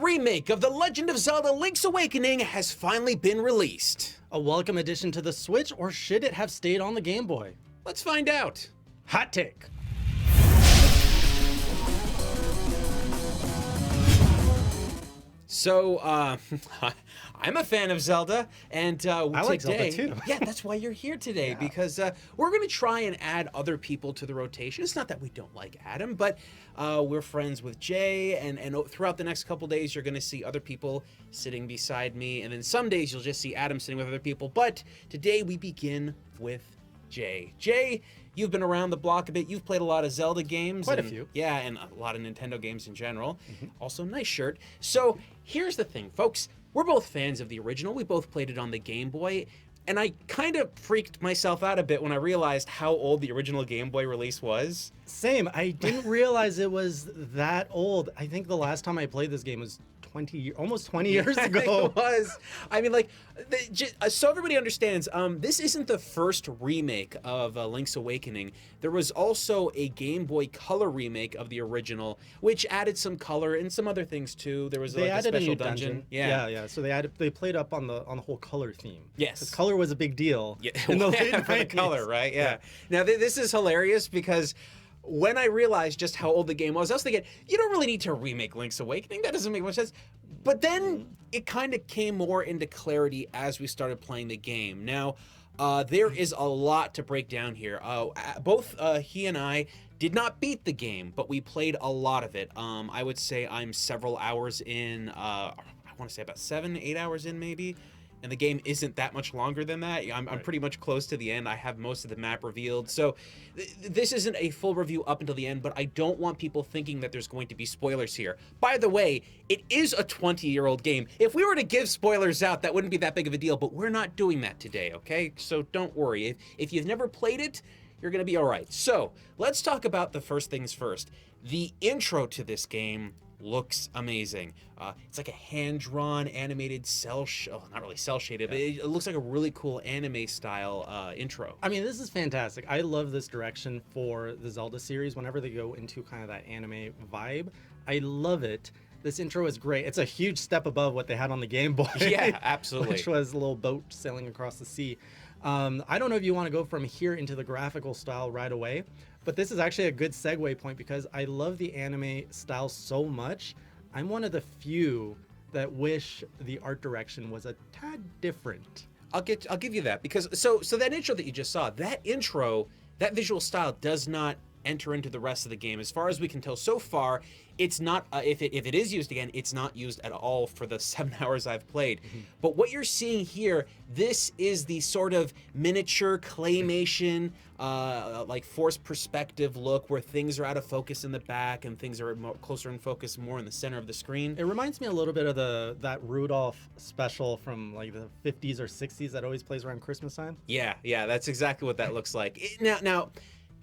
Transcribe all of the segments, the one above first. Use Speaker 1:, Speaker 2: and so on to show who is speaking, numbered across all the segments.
Speaker 1: remake of The Legend of Zelda Link's Awakening has finally been released.
Speaker 2: A welcome addition to the Switch, or should it have stayed on the Game Boy?
Speaker 1: Let's find out.
Speaker 2: Hot take.
Speaker 1: So, I'm a fan of Zelda, and
Speaker 2: I like
Speaker 1: today,
Speaker 2: Zelda too.
Speaker 1: yeah, that's why you're here today, because we're going to try and add other people to the rotation. It's not that we don't like Adam, but we're friends with Jay, and throughout the next couple days, you're going to see other people sitting beside me, and then some days you'll just see Adam sitting with other people. But today we begin with Jay. Jay, you've been around the block a bit. You've played a lot of Zelda games.
Speaker 2: Quite a few.
Speaker 1: Yeah, and a lot of Nintendo games in general. Also, nice shirt. So here's the thing, folks. We're both fans of the original. We both played it on the Game Boy. And I kind of freaked myself out a bit when I realized how old the original Game Boy release was.
Speaker 2: Same. I didn't realize it was that old. I think the last time I played this game was almost 20 years
Speaker 1: I think
Speaker 2: ago.
Speaker 1: it was. I mean, like, so everybody understands, this isn't the first remake of Link's Awakening. There was also a Game Boy Color remake of the original, which added some color and some other things too. There was
Speaker 2: They
Speaker 1: like a
Speaker 2: added a
Speaker 1: special
Speaker 2: new
Speaker 1: dungeon.
Speaker 2: Yeah. So they played up on the whole color theme.
Speaker 1: Yes.
Speaker 2: 'Cause color was a big deal.
Speaker 1: Yeah,
Speaker 2: in the late
Speaker 1: for the
Speaker 2: 90s.
Speaker 1: color, right? Yeah. Now this is hilarious because when I realized just how old the game was, I was thinking, you don't really need to remake Link's Awakening. That doesn't make much sense. But then it kind of came more into clarity as we started playing the game. Now, there is a lot to break down here. Both he and I did not beat the game, but we played a lot of it. I would say I'm several hours in. I want to say about 7-8 hours in, maybe. And the game isn't that much longer than that. I'm pretty much close to the end. I have most of the map revealed. So this isn't a full review up until the end, but I don't want people thinking that there's going to be spoilers here. By the way, it is a 20-year-old game. If we were to give spoilers out, that wouldn't be that big of a deal, but we're not doing that today, okay? So don't worry. If you've never played it, you're going to be all right. So let's talk about the first things first. The intro to this game looks amazing. It's like a hand-drawn animated not really cel-shaded, but it looks like a really cool anime style intro.
Speaker 2: I mean, this is fantastic. I love this direction for the Zelda series. Whenever they go into kind of that anime vibe, I love it. This intro is great. It's a huge step above what they had on the Game Boy.
Speaker 1: Yeah, absolutely.
Speaker 2: Which was a little boat sailing across the sea. I don't know if you want to go from here into the graphical style right away, but this is actually a good segue point because I love the anime style so much. I'm one of the few that wish the art direction was a tad different.
Speaker 1: I'll give you that because so that intro that you just saw, that visual style does not enter into the rest of the game. As far as we can tell so far, it's not, if it is used again, it's not used at all for the 7 hours I've played. But what you're seeing here, this is the sort of miniature claymation, like forced perspective look where things are out of focus in the back and things are closer in focus more in the center of the screen.
Speaker 2: It reminds me a little bit of that Rudolph special from like the 50s or 60s that always plays around Christmas time.
Speaker 1: Yeah, that's exactly what that looks like. Now,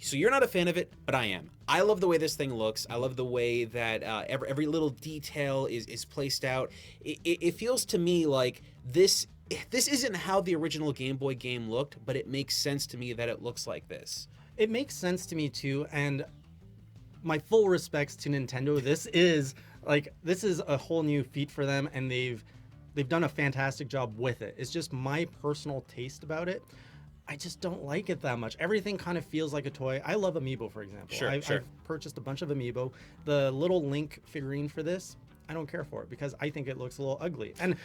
Speaker 1: so you're not a fan of it, but I am. I love the way this thing looks. I love the way that every little detail is placed out. It feels to me like this isn't how the original Game Boy game looked, but it makes sense to me that it looks like this.
Speaker 2: It makes sense to me too, and my full respects to Nintendo. This is a whole new feat for them, and they've done a fantastic job with it. It's just my personal taste about it. I just don't like it that much. Everything kind of feels like a toy. I love Amiibo, for example.
Speaker 1: Sure.
Speaker 2: I've purchased a bunch of Amiibo. The little Link figurine for this, I don't care for it because I think it looks a little ugly. And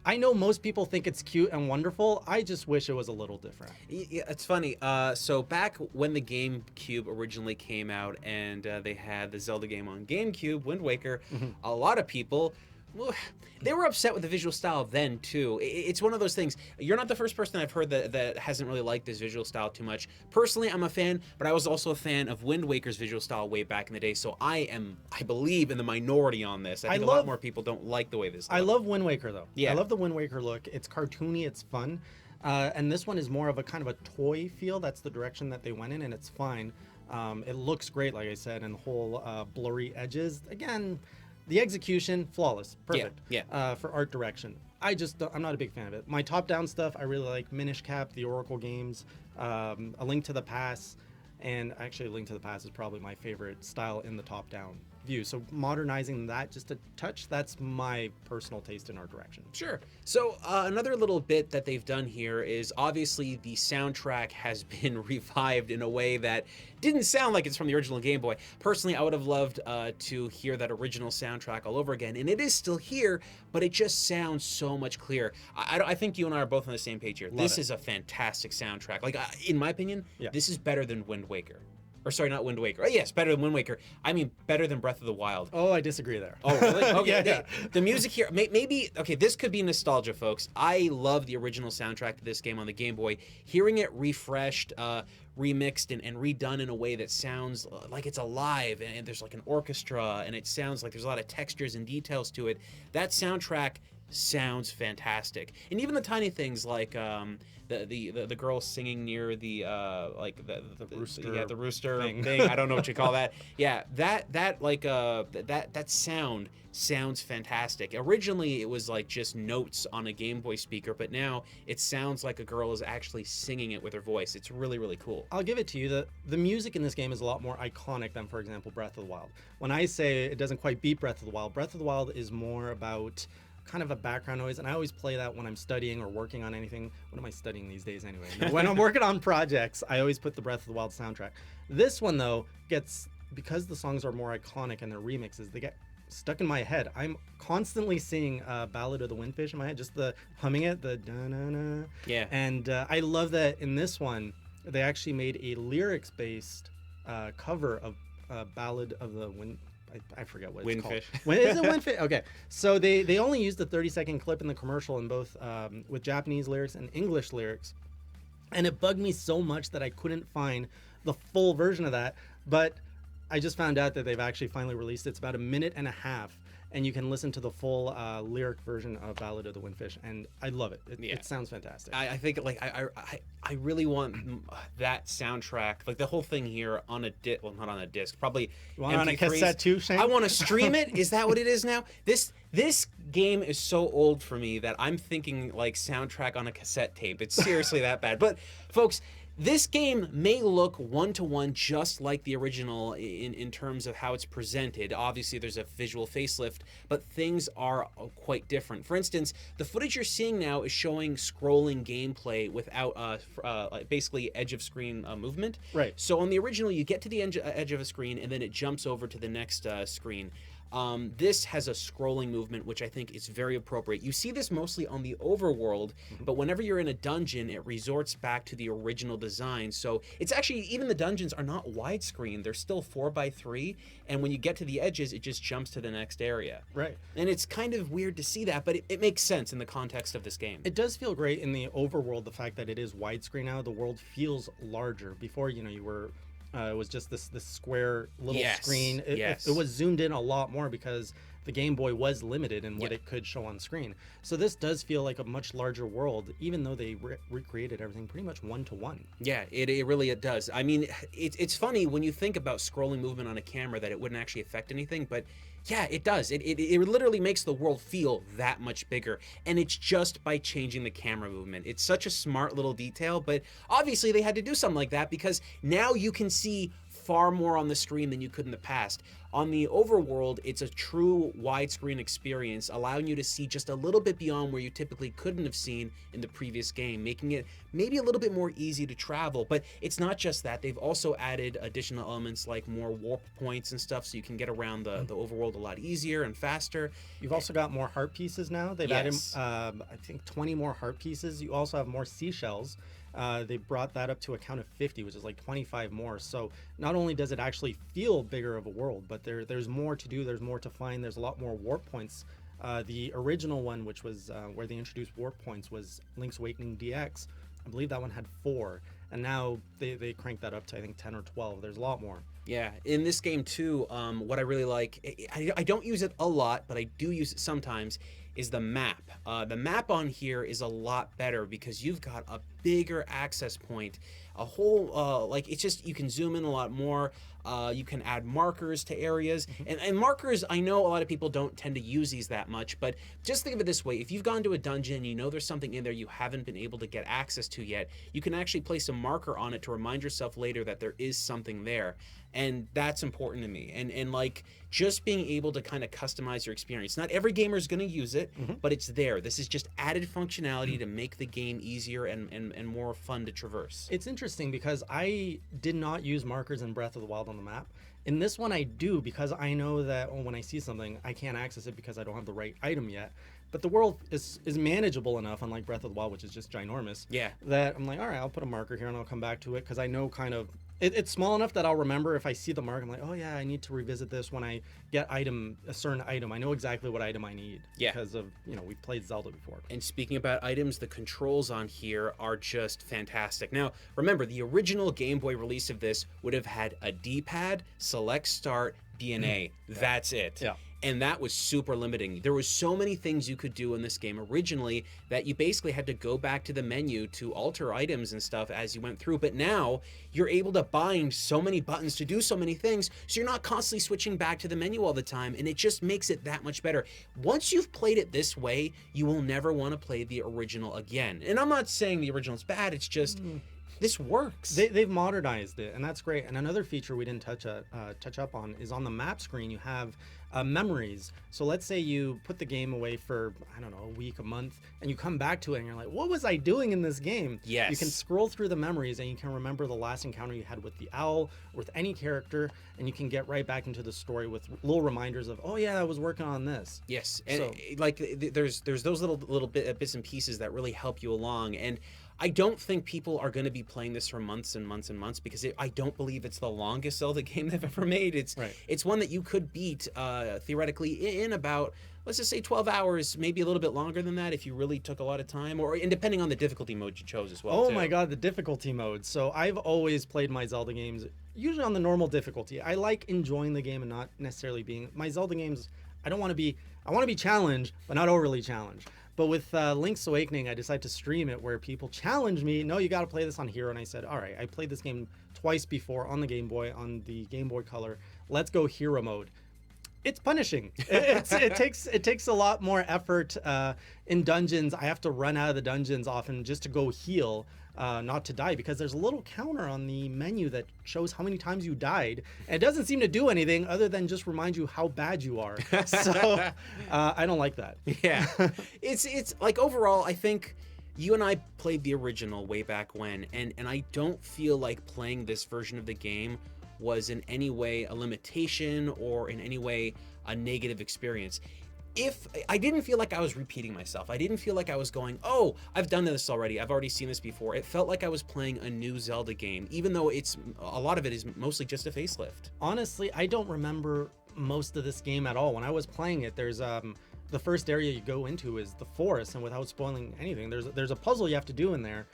Speaker 2: I know most people think it's cute and wonderful. I just wish it was a little different.
Speaker 1: Yeah, it's funny. So back when the GameCube originally came out and they had the Zelda game on GameCube, Wind Waker, a lot of people, they were upset with the visual style then too. It's one of those things. You're not the first person I've heard that hasn't really liked this visual style too much. Personally, I'm a fan, but I was also a fan of Wind Waker's visual style way back in the day. So I believe in the minority on this. I think a lot more people don't like the way this looks.
Speaker 2: I love Wind Waker though.
Speaker 1: Yeah.
Speaker 2: I love the Wind Waker look. It's cartoony, it's fun. And this one is more of a kind of a toy feel. That's the direction that they went in, and it's fine. It looks great, like I said, and the whole blurry edges. Again, the execution, flawless, perfect.
Speaker 1: Yeah.
Speaker 2: For art direction, I'm not a big fan of it. My top-down stuff, I really like Minish Cap, the Oracle games, A Link to the Past, and actually A Link to the Past is probably my favorite style in the top-down view. So modernizing that just a touch, that's my personal taste in art direction.
Speaker 1: Sure. So another little bit that they've done here is obviously the soundtrack has been revived in a way that didn't sound like it's from the original Game Boy. Personally, I would have loved to hear that original soundtrack all over again, and it is still here, but it just sounds so much clearer. I think you and I are both on the same page here. This is a fantastic soundtrack. Like, in my opinion, this is better than Wind Waker. Or sorry, not Wind Waker. Oh, yes, better than Wind Waker. I mean, better than Breath of the Wild.
Speaker 2: Oh, I disagree there.
Speaker 1: Oh, really? Okay.
Speaker 2: Yeah.
Speaker 1: The music here, maybe, okay, this could be nostalgia, folks. I love the original soundtrack to this game on the Game Boy. Hearing it refreshed, remixed, and redone in a way that sounds like it's alive, and there's like an orchestra, and it sounds like there's a lot of textures and details to it. That soundtrack sounds fantastic. And even the tiny things like the girl singing near the
Speaker 2: rooster,
Speaker 1: the rooster
Speaker 2: thing.
Speaker 1: I don't know what you call that. Yeah, that sound sounds fantastic. Originally it was like just notes on a Game Boy speaker, but now it sounds like a girl is actually singing it with her voice. It's really, really cool.
Speaker 2: I'll give it to you. The music in this game is a lot more iconic than, for example, Breath of the Wild. When I say it doesn't quite beat Breath of the Wild, Breath of the Wild is more about kind of a background noise, and I always play that when I'm studying or working on anything. What am I studying these days anyway? When I'm working on projects, I always put the Breath of the Wild soundtrack. This one, though, because the songs are more iconic and they're remixes, they get stuck in my head. I'm constantly seeing Ballad of the Windfish in my head, just the humming it, the da-na-na.
Speaker 1: Yeah.
Speaker 2: And I love that in this one, they actually made a lyrics-based cover of Ballad of the Wind. I forget what it's
Speaker 1: Windfish.
Speaker 2: called. Is it Windfish? Okay. So they only used the 30-second clip in the commercial in both with Japanese lyrics and English lyrics. And it bugged me so much that I couldn't find the full version of that. But I just found out that they've actually finally released it. It's about 1.5 minutes, and you can listen to the full lyric version of Ballad of the Windfish, and I love it. It sounds fantastic.
Speaker 1: I think like I really want that soundtrack, like the whole thing here on a disc. Well, not on a disc, probably
Speaker 2: You want it on a cassette too, Shane?
Speaker 1: I want to stream it. Is that what it is now? This game is so old for me that I'm thinking like soundtrack on a cassette tape. It's seriously that bad. But folks, this game may look one-to-one just like the original in terms of how it's presented. Obviously, there's a visual facelift, but things are quite different. For instance, the footage you're seeing now is showing scrolling gameplay without basically edge-of-screen movement.
Speaker 2: Right.
Speaker 1: So on the original, you get to the edge of a screen, and then it jumps over to the next screen. This has a scrolling movement, which I think is very appropriate. You see this mostly on the overworld, but whenever you're in a dungeon, it resorts back to the original design. So it's actually, even the dungeons are not widescreen. They're still 4:3, and when you get to the edges, it just jumps to the next area.
Speaker 2: Right.
Speaker 1: And it's kind of weird to see that, but it makes sense in the context of this game.
Speaker 2: It does feel great in the overworld, the fact that it is widescreen now. The world feels larger. Before, you were... it was just this square little screen. It was zoomed in a lot more because the Game Boy was limited in what it could show on screen. So this does feel like a much larger world, even though they recreated everything pretty much one-to-one.
Speaker 1: Yeah, it really does. I mean, it's funny when you think about scrolling movement on a camera that it wouldn't actually affect anything, but yeah, it does. It literally makes the world feel that much bigger, and it's just by changing the camera movement. It's such a smart little detail, but obviously they had to do something like that because now you can see far more on the screen than you could in the past. On the overworld, it's a true widescreen experience, allowing you to see just a little bit beyond where you typically couldn't have seen in the previous game, making it maybe a little bit more easy to travel. But it's not just that. They've also added additional elements like more warp points and stuff, so you can get around the overworld a lot easier and faster.
Speaker 2: You've also got more heart pieces now. They've added, I think, 20 more heart pieces. You also have more seashells. They brought that up to a count of 50, which is like 25 more. So not only does it actually feel bigger of a world, but there's more to do, there's more to find, there's a lot more warp points. The original one, which was where they introduced warp points, was Link's Awakening DX. I believe that one had 4, and now they cranked that up to, I think, 10 or 12. There's a lot more.
Speaker 1: Yeah, in this game too, what I really like, I don't use it a lot, but I do use it sometimes, is the map. The map on here is a lot better because you've got a bigger access point, a whole, like, it's just, you can zoom in a lot more. You can add markers to areas, and markers, I know a lot of people don't tend to use these that much, but just think of it this way. If you've gone to a dungeon, you know there's something in there you haven't been able to get access to yet, you can actually place a marker on it to remind yourself later that there is something there. And that's important to me. And like, just being able to kind of customize your experience. Not every gamer is going to use it, but it's there. This is just added functionality to make the game easier and more fun to traverse.
Speaker 2: It's interesting because I did not use markers in Breath of the Wild on the map. In this one, I do, because I know that when I see something, I can't access it because I don't have the right item yet. But the world is manageable enough, unlike Breath of the Wild, which is just ginormous.
Speaker 1: Yeah.
Speaker 2: That I'm like, all right, I'll put a marker here and I'll come back to it, because I know kind of it's small enough that I'll remember if I see the mark. I'm like, oh yeah, I need to revisit this when I get a certain item. I know exactly what item I need.
Speaker 1: Yeah.
Speaker 2: Because of, we've played Zelda before.
Speaker 1: And speaking about items, the controls on here are just fantastic. Now, remember, the original Game Boy release of this would have had a D-pad, select start, DNA. That's it.
Speaker 2: Yeah.
Speaker 1: And that was super limiting. There was so many things you could do in this game originally that you basically had to go back to the menu to alter items and stuff as you went through. But now you're able to bind so many buttons to do so many things, so you're not constantly switching back to the menu all the time, and it just makes it that much better. Once you've played it this way, you will never want to play the original again. And I'm not saying the original's bad, it's just this works.
Speaker 2: They've modernized it, and that's great. And another feature we didn't touch up on is on the map screen, you have memories. So let's say you put the game away for, I don't know, a week, a month, and you come back to it and you're like, what was I doing in this game?
Speaker 1: Yes.
Speaker 2: You can scroll through the memories and you can remember the last encounter you had with the owl, or with any character, and you can get right back into the story with little reminders of, oh yeah, I was working on this.
Speaker 1: Yes, and there's those little bits and pieces that really help you along. And I don't think people are going to be playing this for months and months and months, because I don't believe it's the longest Zelda game they've ever made. It's one that you could beat theoretically in about, let's just say, 12 hours, maybe a little bit longer than that if you really took a lot of time, and depending on the difficulty mode you chose as well.
Speaker 2: Oh my god, the difficulty mode. So I've always played my Zelda games usually on the normal difficulty. I like enjoying the game and not necessarily being my Zelda games. I want to be challenged, but not overly challenged. But with Link's Awakening, I decided to stream it where people challenged me, no, you got to play this on Hero. And I said, all right, I played this game twice before on the Game Boy, on the Game Boy Color. Let's go Hero mode. It's punishing. It takes a lot more effort in dungeons. I have to run out of the dungeons often just to go heal, not to die, because there's a little counter on the menu that shows how many times you died. And it doesn't seem to do anything other than just remind you how bad you are. So I don't like that.
Speaker 1: Yeah, it's like, overall, I think you and I played the original way back when, and I don't feel like playing this version of the game was in any way a limitation or in any way a negative experience. If I didn't feel like I was repeating myself, I didn't feel like I was going, oh, I've done this already, I've already seen this before. It felt like I was playing a new Zelda game, even though a lot of it is mostly just a facelift.
Speaker 2: Honestly, I don't remember most of this game at all. When I was playing it, there's the first area you go into is the forest, and without spoiling anything, there's a puzzle you have to do in there,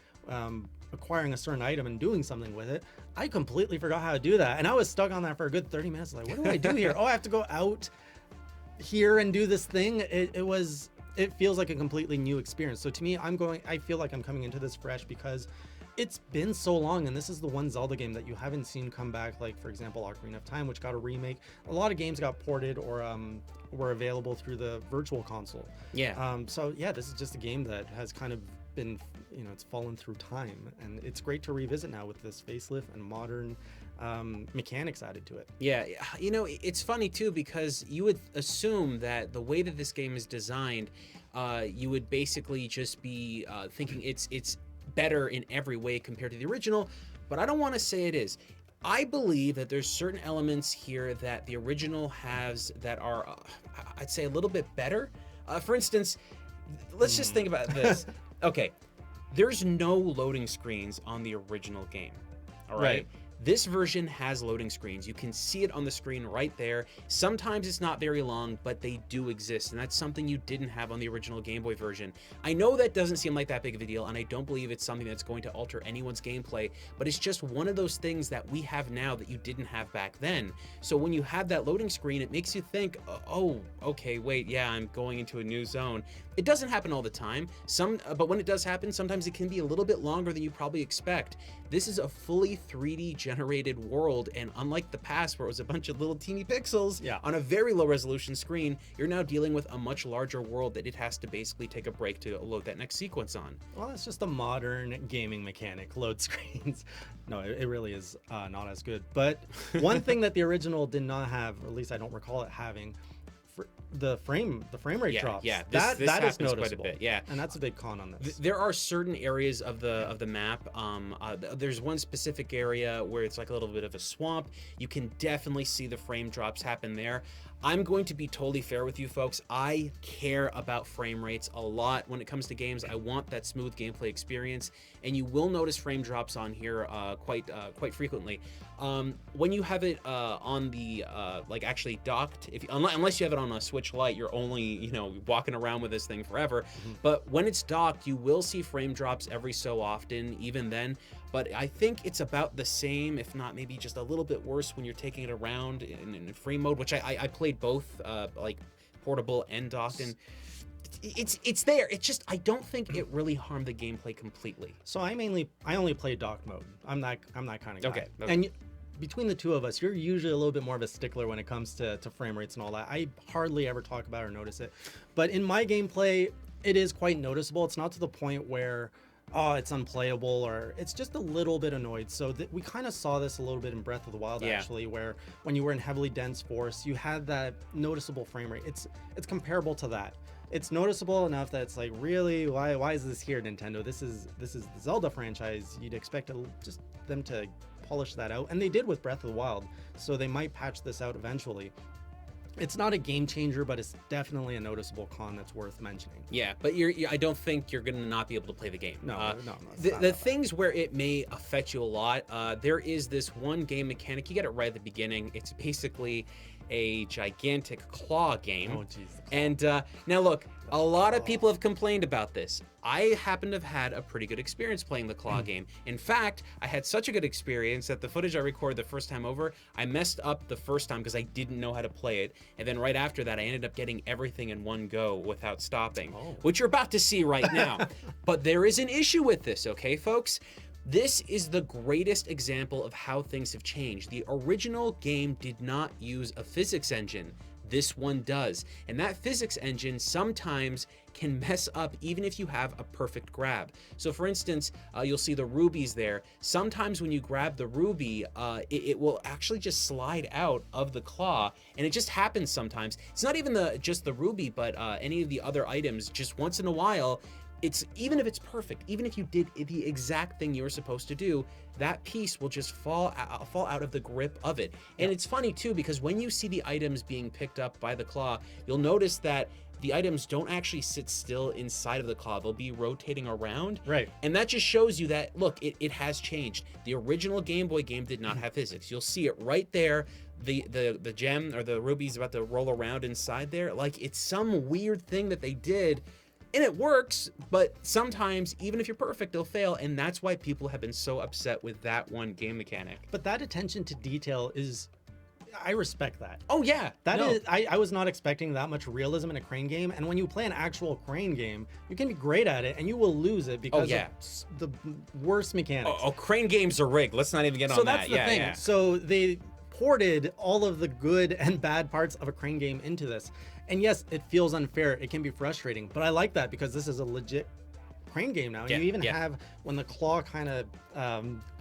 Speaker 2: acquiring a certain item and doing something with it. I completely forgot how to do that, and I was stuck on that for a good 30 minutes. Like, what do I do here? Oh, I have to go out here and do this thing. It feels like a completely new experience. So to me, I feel like I'm coming into this fresh because it's been so long, and this is the one Zelda game that you haven't seen come back, like for example Ocarina of Time, which got a remake. A lot of games got ported or were available through the virtual console.
Speaker 1: Yeah.
Speaker 2: So yeah, this is just a game that has kind of been, it's fallen through time, and it's great to revisit now with this facelift and modern mechanics added to it.
Speaker 1: Yeah, it's funny too, because you would assume that the way that this game is designed, you would basically just be thinking it's better in every way compared to the original, but I don't want to say it is. I believe that there's certain elements here that the original has that are, I'd say, a little bit better. For instance, let's just think about this. Okay, there's no loading screens on the original game, all right? This version has loading screens. You can see it on the screen right there. Sometimes it's not very long, but they do exist, and that's something you didn't have on the original Game Boy version. I know that doesn't seem like that big of a deal, and I don't believe it's something that's going to alter anyone's gameplay, but it's just one of those things that we have now that you didn't have back then. So when you have that loading screen, it makes you think, oh, okay, wait, yeah, I'm going into a new zone. It doesn't happen all the time. But when it does happen, sometimes it can be a little bit longer than you probably expect. This is a fully 3D generated world, and unlike the past where it was a bunch of little teeny pixels on a very low resolution screen, you're now dealing with a much larger world that it has to basically take a break to load that next sequence on.
Speaker 2: Well, that's just a modern gaming mechanic, load screens. No, it really is not as good. But one thing that the original did not have, or at least I don't recall it having, the frame rate drops.
Speaker 1: Yeah,
Speaker 2: that is noticeable.
Speaker 1: quite a bit. Yeah,
Speaker 2: and that's a big con on this.
Speaker 1: There are certain areas of the map. There's one specific area where it's like a little bit of a swamp. You can definitely see the frame drops happen there. I'm going to be totally fair with you folks. I care about frame rates a lot when it comes to games. I want that smooth gameplay experience, and you will notice frame drops on here quite frequently. When you have it on the like actually docked, unless you have it on a Switch Lite, you're only walking around with this thing forever. But when it's docked, you will see frame drops every so often. Even then. But I think it's about the same, if not maybe just a little bit worse when you're taking it around in free mode, which I played both, like portable and docked, and it's there. It's just I don't think it really harmed the gameplay completely.
Speaker 2: So I only play docked mode. I'm that kind of guy.
Speaker 1: Okay.
Speaker 2: And between the two of us, you're usually a little bit more of a stickler when it comes to frame rates and all that. I hardly ever talk about or notice it. But in my gameplay, it is quite noticeable. It's not to the point where it's unplayable, or it's just a little bit annoyed. So we kind of saw this a little bit in Breath of the Wild, actually, where when you were in heavily dense forest, you had that noticeable frame rate. It's comparable to that. It's noticeable enough that it's like, really, why is this here, Nintendo? This is the Zelda franchise. You'd expect just them to polish that out, and they did with Breath of the Wild. So they might patch this out eventually. It's not a game changer, but it's definitely a noticeable con that's worth mentioning.
Speaker 1: Yeah, but I don't think you're going to not be able to play the game.
Speaker 2: No.
Speaker 1: The things where it may affect you a lot, there is this one game mechanic. You get it right at the beginning. It's basically a gigantic claw game.
Speaker 2: Oh, jeez.
Speaker 1: And now look, a lot of people have complained about this. I happen to have had a pretty good experience playing the claw game. In fact, I had such a good experience that the footage I recorded the first time over, I messed up the first time because I didn't know how to play it. And then right after that, I ended up getting everything in one go without stopping, which you're about to see right now. But there is an issue with this, okay, folks? This is the greatest example of how things have changed. The original game did not use a physics engine. This one does. And that physics engine sometimes can mess up even if you have a perfect grab. So for instance, you'll see the rubies there. Sometimes when you grab the ruby, it will actually just slide out of the claw, and it just happens sometimes. It's not even just the ruby, but any of the other items. Just once in a while, even if it's perfect, even if you did the exact thing you were supposed to do, that piece will just fall out of the grip of it. And it's funny too, because when you see the items being picked up by the claw, you'll notice that the items don't actually sit still inside of the claw. They'll be rotating around.
Speaker 2: Right.
Speaker 1: And that just shows you that, look, it has changed. The original Game Boy game did not have physics. You'll see it right there. The gem or the ruby's about to roll around inside there. Like, it's some weird thing that they did. And it works, but sometimes, even if you're perfect, it'll fail, and that's why people have been so upset with that one game mechanic.
Speaker 2: But that attention to detail I respect that.
Speaker 1: Oh, yeah.
Speaker 2: I was not expecting that much realism in a crane game, and when you play an actual crane game, you can be great at it, and you will lose it because of the worst mechanics.
Speaker 1: Crane games are rigged. Let's not even get on that.
Speaker 2: So that's the thing. Yeah. So they ported all of the good and bad parts of a crane game into this. And yes, it feels unfair. It can be frustrating, but I like that because this is a legit crane game now. You even have, when the claw kind of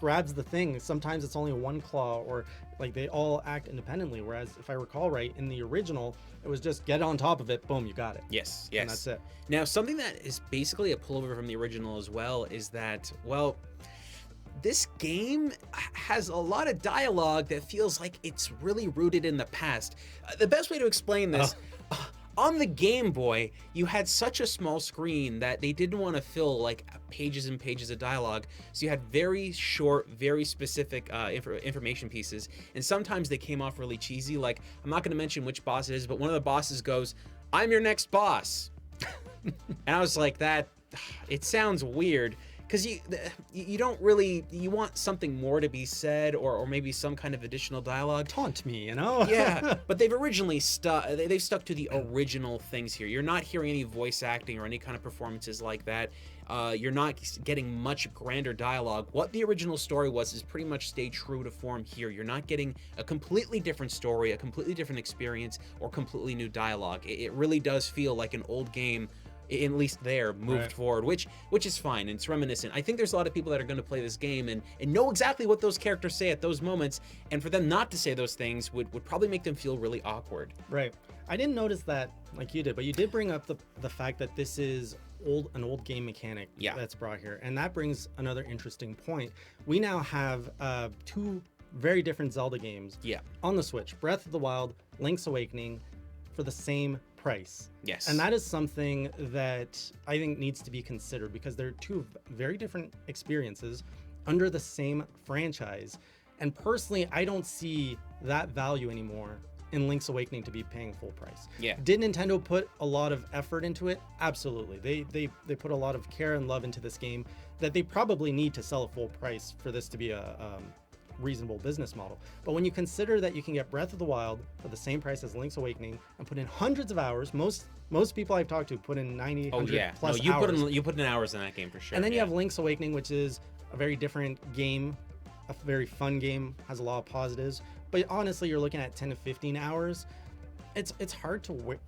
Speaker 2: grabs the thing, sometimes it's only one claw, or like they all act independently. Whereas if I recall right, in the original, it was just get on top of it, boom, you got it.
Speaker 1: Yes.
Speaker 2: And that's it.
Speaker 1: Now, something that is basically a pullover from the original as well is that, well, this game has a lot of dialogue that feels like it's really rooted in the past. The best way to explain this, on the Game Boy, you had such a small screen that they didn't want to fill like pages and pages of dialogue. So you had very short, very specific information pieces. And sometimes they came off really cheesy. Like, I'm not going to mention which boss it is, but one of the bosses goes, "I'm your next boss." And I was like, it sounds weird. because you don't really, you want something more to be said, or maybe some kind of additional dialogue.
Speaker 2: Taunt me, you know?
Speaker 1: Yeah, but they've stuck to the original things here. You're not hearing any voice acting or any kind of performances like that. You're not getting much grander dialogue. What the original story was is pretty much stayed true to form here. You're not getting a completely different story, a completely different experience, or completely new dialogue. It really does feel like an old game, at least there, moved forward, which is fine. It's reminiscent. I think there's a lot of people that are going to play this game and know exactly what those characters say at those moments, and for them not to say those things would probably make them feel really awkward.
Speaker 2: Right. I didn't notice that like you did, but you did bring up the fact that this is an old game mechanic that's brought here, and that brings another interesting point. We now have 2 very different Zelda games on the Switch: Breath of the Wild, Link's Awakening, for the same price.
Speaker 1: Yes.
Speaker 2: And that is something that I think needs to be considered, because they're 2 very different experiences under the same franchise. And personally, I don't see that value anymore in Link's Awakening to be paying full price.
Speaker 1: Yeah.
Speaker 2: Did Nintendo put a lot of effort into it? Absolutely. They put a lot of care and love into this game that they probably need to sell at full price for this to be a reasonable business model. But when you consider that you can get Breath of the Wild for the same price as Link's Awakening and put in hundreds of hours, most people I've talked to put in 90, 100 plus
Speaker 1: you
Speaker 2: hours.
Speaker 1: You put in hours in that game for sure.
Speaker 2: And then you have Link's Awakening, which is a very different game, a very fun game, has a lot of positives. But honestly, you're looking at 10 to 15 hours. It's hard to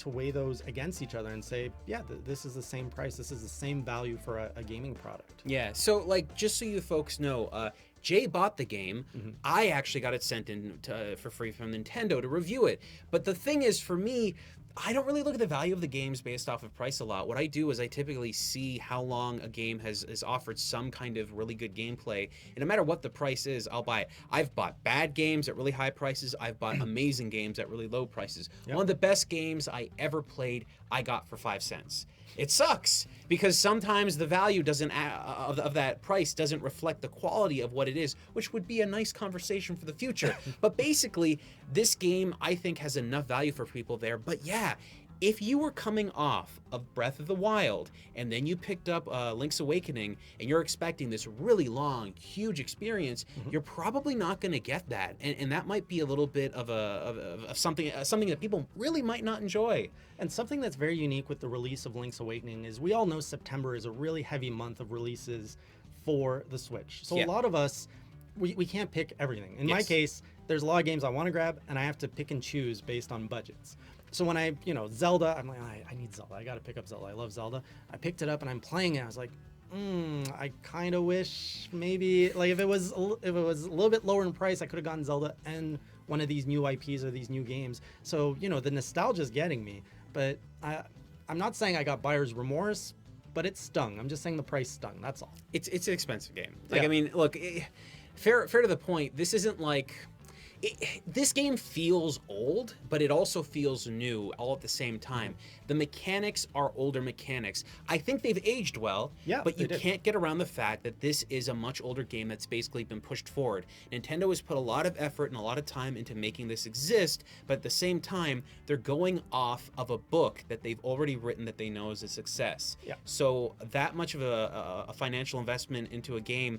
Speaker 2: weigh those against each other and say, yeah, this is the same price. This is the same value for a gaming product.
Speaker 1: Yeah. So, like, just so you folks know, Jay bought the game. I actually got it sent in for free from Nintendo to review it. But the thing is, for me, I don't really look at the value of the games based off of price a lot. What I do is I typically see how long a game has offered some kind of really good gameplay. And no matter what the price is, I'll buy it. I've bought bad games at really high prices. I've bought amazing games at really low prices. Yep. One of the best games I ever played, I got for 5 cents. It sucks because sometimes the value of that price doesn't reflect the quality of what it is, which would be a nice conversation for the future. But basically, this game, I think, has enough value for people there. But yeah, if you were coming off of Breath of the Wild and then you picked up Link's Awakening and you're expecting this really long, huge experience, you're probably not going to get that, and that might be a little bit of something that people really might not enjoy.
Speaker 2: And something that's very unique with the release of Link's Awakening is we all know September is a really heavy month of releases for the Switch. So a lot of us, we can't pick everything. In my case, there's a lot of games I want to grab, and I have to pick and choose based on budgets. So when Zelda, I'm like, I need Zelda. I got to pick up Zelda. I love Zelda. I picked it up and I'm playing it. I was like, I kind of wish maybe, like, if it was a little bit lower in price, I could have gotten Zelda and one of these new IPs or these new games. So, the nostalgia is getting me. But I'm not saying I got buyer's remorse, but it stung. I'm just saying the price stung. That's all.
Speaker 1: It's an expensive game. Like, I mean, look, fair to the point, this isn't like... this game feels old, but it also feels new all at the same time. The mechanics are older mechanics. I think they've aged well, but you can't get around the fact that this is a much older game that's basically been pushed forward. Nintendo has put a lot of effort and a lot of time into making this exist, but at the same time, they're going off of a book that they've already written that they know is a success. So that much of a financial investment into a game,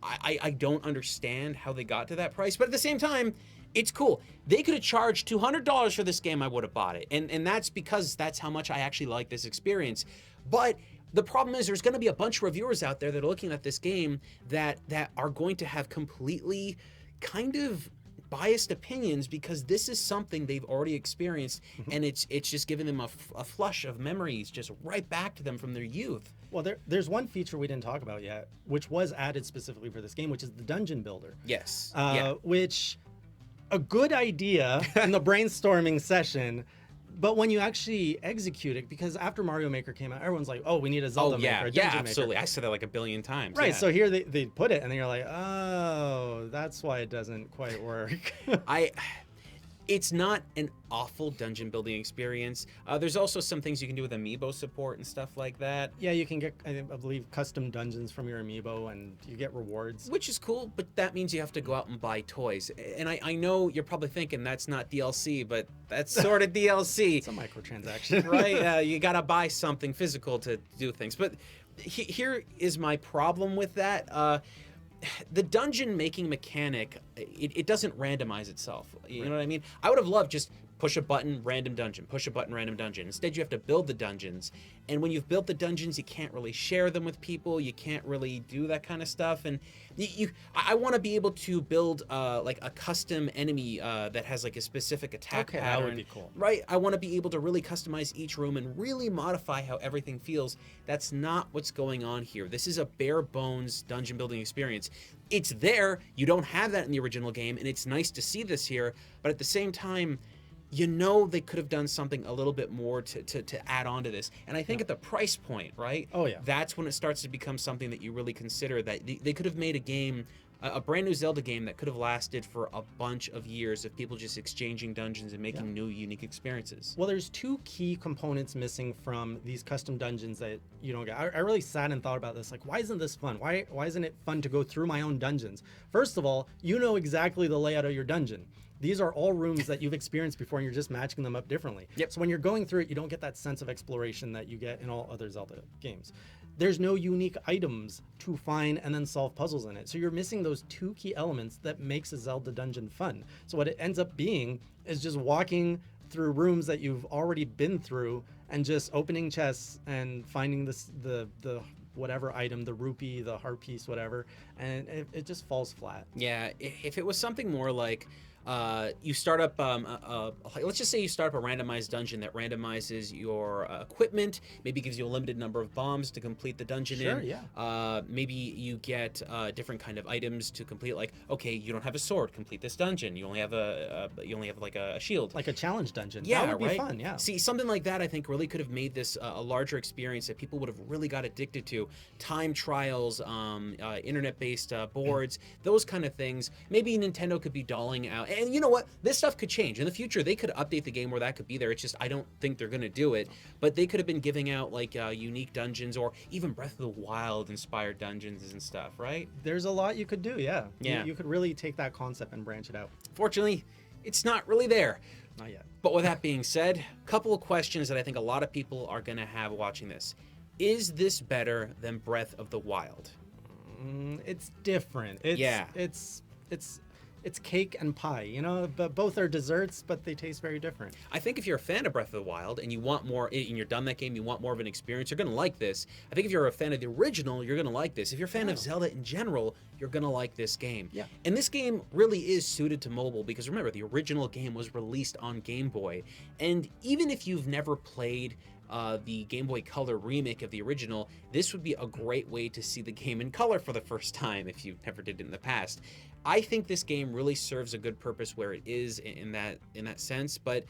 Speaker 1: I don't understand how they got to that price, but at the same time, it's cool. They could have charged $200 for this game, I would have bought it. And that's because that's how much I actually like this experience. But the problem is there's going to be a bunch of reviewers out there that are looking at this game that are going to have completely kind of biased opinions because this is something they've already experienced, and it's just giving them a flush of memories just right back to them from their youth.
Speaker 2: Well, there's one feature we didn't talk about yet, which was added specifically for this game, which is the dungeon builder.
Speaker 1: Yes.
Speaker 2: Which, a good idea in the brainstorming session, but when you actually execute it, because after Mario Maker came out, everyone's like, oh, we need a Zelda Maker, a dungeon
Speaker 1: absolutely.
Speaker 2: Maker.
Speaker 1: I said that like a billion times.
Speaker 2: Right, so here they put it, and then you're like, oh, that's why it doesn't quite work.
Speaker 1: It's not an awful dungeon building experience. There's also some things you can do with amiibo support and stuff like that.
Speaker 2: Yeah, you can get, I believe, custom dungeons from your amiibo, and you get rewards.
Speaker 1: Which is cool, but that means you have to go out and buy toys. And I know you're probably thinking that's not DLC, but that's sort of DLC.
Speaker 2: It's a microtransaction.
Speaker 1: Right? You gotta buy something physical to do things. But here is my problem with that. The dungeon making mechanic, it doesn't randomize itself. You know what I mean? I would have loved just push a button, random dungeon, push a button, random dungeon. Instead, you have to build the dungeons. And when you've built the dungeons, you can't really share them with people. You can't really do that kind of stuff. And I want to be able to build like a custom enemy that has like a specific attack pattern.
Speaker 2: That would be cool.
Speaker 1: Right? I want to be able to really customize each room and really modify how everything feels. That's not what's going on here. This is a bare bones dungeon building experience. It's there. You don't have that in the original game, and it's nice to see this here. But at the same time, you know they could have done something a little bit more to add on to this. And I think at the price point, right?
Speaker 2: Oh, yeah.
Speaker 1: That's when it starts to become something that you really consider, that they could have made a game, a brand new Zelda game that could have lasted for a bunch of years of people just exchanging dungeons and making new, unique experiences.
Speaker 2: Well, there's two key components missing from these custom dungeons that you don't get. I really sat and thought about this. Like, why isn't this fun? Why isn't it fun to go through my own dungeons? First of all, you know exactly the layout of your dungeon. These are all rooms that you've experienced before, and you're just matching them up differently.
Speaker 1: Yep.
Speaker 2: So when you're going through it, you don't get that sense of exploration that you get in all other Zelda games. There's no unique items to find and then solve puzzles in it. So you're missing those two key elements that makes a Zelda dungeon fun. So what it ends up being is just walking through rooms that you've already been through and just opening chests and finding the whatever item, the rupee, the heart piece, whatever, and it just falls flat.
Speaker 1: Yeah, if it was something more like you start up, let's just say you start up a randomized dungeon that randomizes your equipment, maybe gives you a limited number of bombs to complete the dungeon
Speaker 2: Sure,
Speaker 1: in.
Speaker 2: yeah.
Speaker 1: Maybe you get different kind of items to complete, like, okay, you don't have a sword, complete this dungeon. You only have like a shield.
Speaker 2: Like a challenge dungeon.
Speaker 1: Yeah,
Speaker 2: that would
Speaker 1: right?
Speaker 2: be fun, yeah.
Speaker 1: See, something like that I think really could have made this a larger experience that people would have really got addicted to. Time trials, internet-based boards, those kind of things. Maybe Nintendo could be dolling out. And you know what? This stuff could change. In the future, they could update the game where that could be there. It's just, I don't think they're going to do it. But they could have been giving out, like, unique dungeons or even Breath of the Wild-inspired dungeons and stuff, right?
Speaker 2: There's a lot you could do, yeah.
Speaker 1: Yeah.
Speaker 2: You could really take that concept and branch it out.
Speaker 1: Fortunately, it's not really there.
Speaker 2: Not yet.
Speaker 1: But with that being said, a couple of questions that I think a lot of people are going to have watching this. Is this better than Breath of the Wild?
Speaker 2: It's different. It's cake and pie, you know, but both are desserts, but they taste very different.
Speaker 1: I think if you're a fan of Breath of the Wild and you want more, and you're done that game, you want more of an experience, you're going to like this. I think if you're a fan of the original, you're going to like this. If you're a fan of Zelda in general, you're going to like this game.
Speaker 2: Yeah.
Speaker 1: And this game really is suited to mobile because remember, the original game was released on Game Boy. And even if you've never played the Game Boy Color remake of the original, this would be a great way to see the game in color for the first time if you never did it in the past. I think this game really serves a good purpose where it is in that sense. But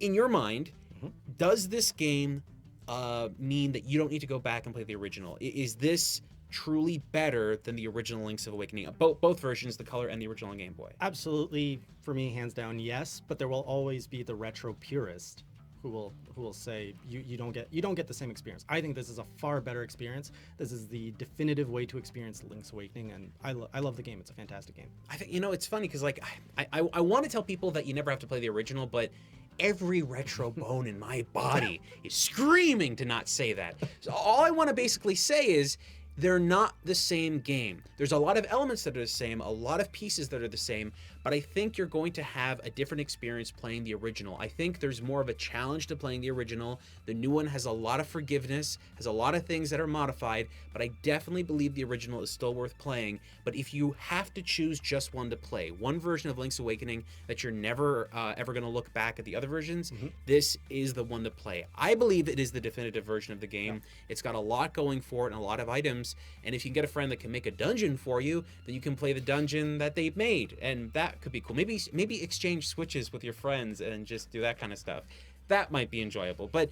Speaker 1: in your mind, does this game mean that you don't need to go back and play the original? Is this truly better than the original Link's Awakening? Both versions, the color and the original on Game Boy.
Speaker 2: Absolutely, for me, hands down, yes. But there will always be the retro purist who will say you don't get the same experience. I think this is a far better experience. This is the definitive way to experience Link's Awakening, and I love the game. It's a fantastic game.
Speaker 1: I think, you know, it's funny because, like, I want to tell people that you never have to play the original, but every retro bone in my body is screaming to not say that. So all I want to basically say is they're not the same game. There's a lot of elements that are the same, a lot of pieces that are the same, but I think you're going to have a different experience playing the original. I think there's more of a challenge to playing the original. The new one has a lot of forgiveness, has a lot of things that are modified, but I definitely believe the original is still worth playing. But if you have to choose just one to play, one version of Link's Awakening that you're never ever going to look back at the other versions, this is the one to play. I believe it is the definitive version of the game. Yeah. It's got a lot going for it and a lot of items, and if you can get a friend that can make a dungeon for you, then you can play the dungeon that they've made, and that could be cool. Maybe exchange switches with your friends and just do that kind of stuff. That might be enjoyable. But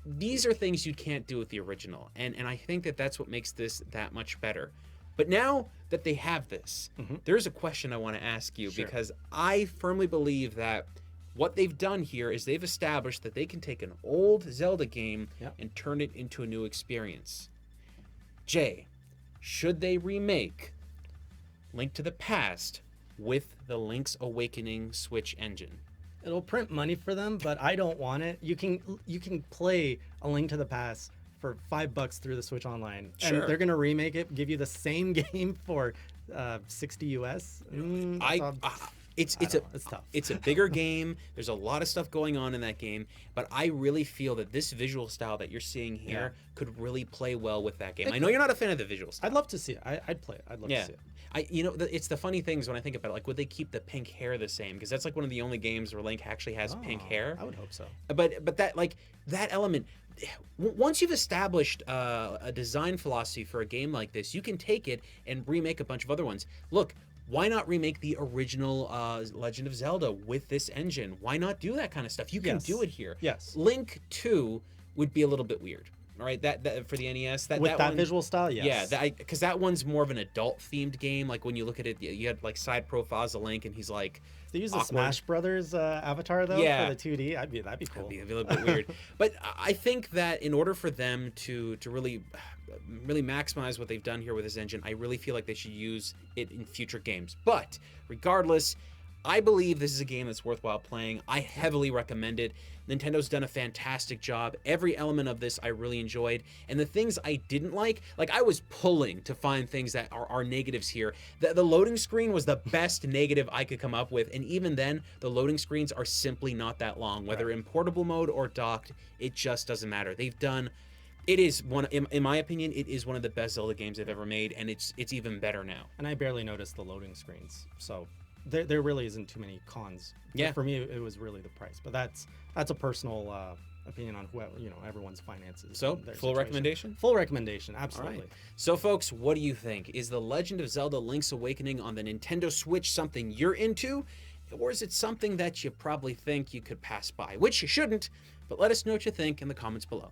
Speaker 1: these are things you can't do with the original, and I think that that's what makes this that much better. But now that they have this, there's a question I want to ask you, because I firmly believe that what they've done here is they've established that they can take an old Zelda game and turn it into a new experience. Jay, should they remake Link to the Past with the Link's Awakening Switch engine?
Speaker 2: It'll print money for them, but I don't want it. You can play A Link to the Past for $5 through the Switch Online, and they're gonna remake it, give you the same game for 60 US.
Speaker 1: It's
Speaker 2: tough.
Speaker 1: It's a bigger game. There's a lot of stuff going on in that game, but I really feel that this visual style that you're seeing here could really play well with that game. I know you're not a fan of the visual style.
Speaker 2: I'd love to see it. I'd play it. I'd love to see it.
Speaker 1: It's the funny things when I think about it, like, would they keep the pink hair the same? Because that's like one of the only games where Link actually has pink hair.
Speaker 2: I would hope so.
Speaker 1: But that element, once you've established a design philosophy for a game like this, you can take it and remake a bunch of other ones. Look, why not remake the original Legend of Zelda with this engine? Why not do that kind of stuff? You can do it here.
Speaker 2: Yes.
Speaker 1: Link 2 would be a little bit weird. All right, that for the NES, that one,
Speaker 2: visual style, yes.
Speaker 1: Yeah, because that one's more of an adult-themed game. Like, when you look at it, you had like side profiles of Link, and he's like,
Speaker 2: they use the Smash Brothers avatar though for the 2D. That'd be cool.
Speaker 1: That'd be a little bit weird. But I think that in order for them to really maximize what they've done here with this engine, I really feel like they should use it in future games. But regardless, I believe this is a game that's worthwhile playing. I heavily recommend it. Nintendo's done a fantastic job. Every element of this I really enjoyed. And the things I didn't like I was pulling to find things that are negatives here. The loading screen was the best negative I could come up with. And even then, the loading screens are simply not that long. Whether in portable mode or docked, it just doesn't matter. They've done... It is one, in my opinion, it is one of the best Zelda games they've ever made, and it's even better now.
Speaker 2: And I barely noticed the loading screens, so there really isn't too many cons.
Speaker 1: Yeah.
Speaker 2: But for me, it was really the price, but that's a personal opinion on whoever, everyone's finances.
Speaker 1: So, full recommendation?
Speaker 2: Full recommendation, absolutely.
Speaker 1: All right. So, folks, what do you think? Is The Legend of Zelda Link's Awakening on the Nintendo Switch something you're into? Or is it something that you probably think you could pass by? Which you shouldn't, but let us know what you think in the comments below.